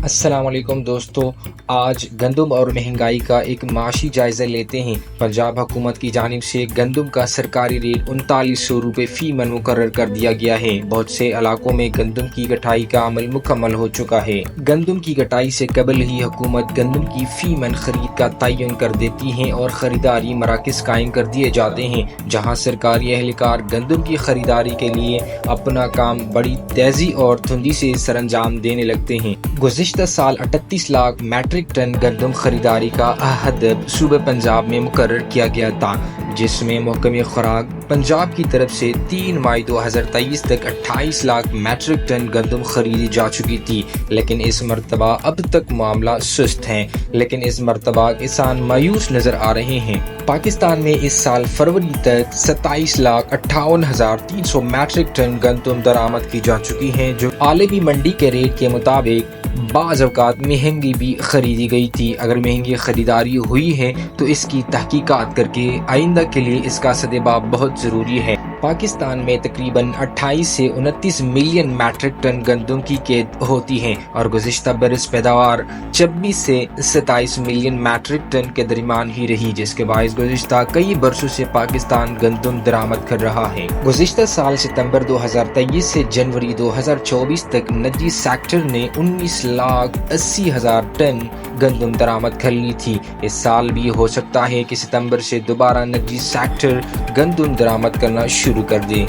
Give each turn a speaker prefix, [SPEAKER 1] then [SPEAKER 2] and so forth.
[SPEAKER 1] السلام علیکم دوستو، آج گندم اور مہنگائی کا ایک معاشی جائزہ لیتے ہیں۔ پنجاب حکومت کی جانب سے گندم کا سرکاری ریٹ 3900 روپے فی من مقرر کر دیا گیا ہے۔ بہت سے علاقوں میں گندم کی کٹائی کا عمل مکمل ہو چکا ہے۔ گندم کی کٹائی سے قبل ہی حکومت گندم کی فی من خرید کا تعین کر دیتی ہے اور خریداری مراکز قائم کر دیے جاتے ہیں، جہاں سرکاری اہلکار گندم کی خریداری کے لیے اپنا کام بڑی تیزی اور تندی سے سر انجام دینے لگتے ہیں۔ گزشتہ سال 38 لاکھ میٹرک ٹن گندم خریداری کا ہدف صوبہ پنجاب میں مقرر کیا گیا تھا، جس میں محکمہ خوراک پنجاب کی طرف سے 3 مئی 2023 تک 28 لاکھ میٹرک ٹن گندم خریدی جا چکی تھی، لیکن اس مرتبہ اب تک معاملہ سست ہے۔ لیکن اس مرتبہ کسان مایوس نظر آ رہے ہیں۔ پاکستان میں اس سال فروری تک 27,58,300 میٹرک ٹن گندم درآمد کی جا چکی ہے، جو عالمی منڈی کے ریٹ کے مطابق بعض اوقات مہنگی بھی خریدی گئی تھی۔ اگر مہنگی خریداری ہوئی ہے تو اس کی تحقیقات کر کے آئندہ کے لیے اس کا سدباب بہت ضروری ہے۔ پاکستان میں تقریباً 28 سے 29 ملین میٹرک ٹن گندم کی کھیت ہوتی ہے اور گزشتہ برس پیداوار 26 سے 27 ملین میٹرک ٹن کے درمیان ہی رہی، جس کے باعث گزشتہ کئی برسوں سے پاکستان گندم درآمد کر رہا ہے۔ گزشتہ سال ستمبر 2023 سے جنوری 2024 تک نجی سیکٹر نے 19,80,000 ٹن گندم درآمد کر لی تھی۔ اس سال بھی ہو سکتا ہے کہ ستمبر سے دوبارہ نجی سیکٹر گندم درآمد کرنا شروع کر دے۔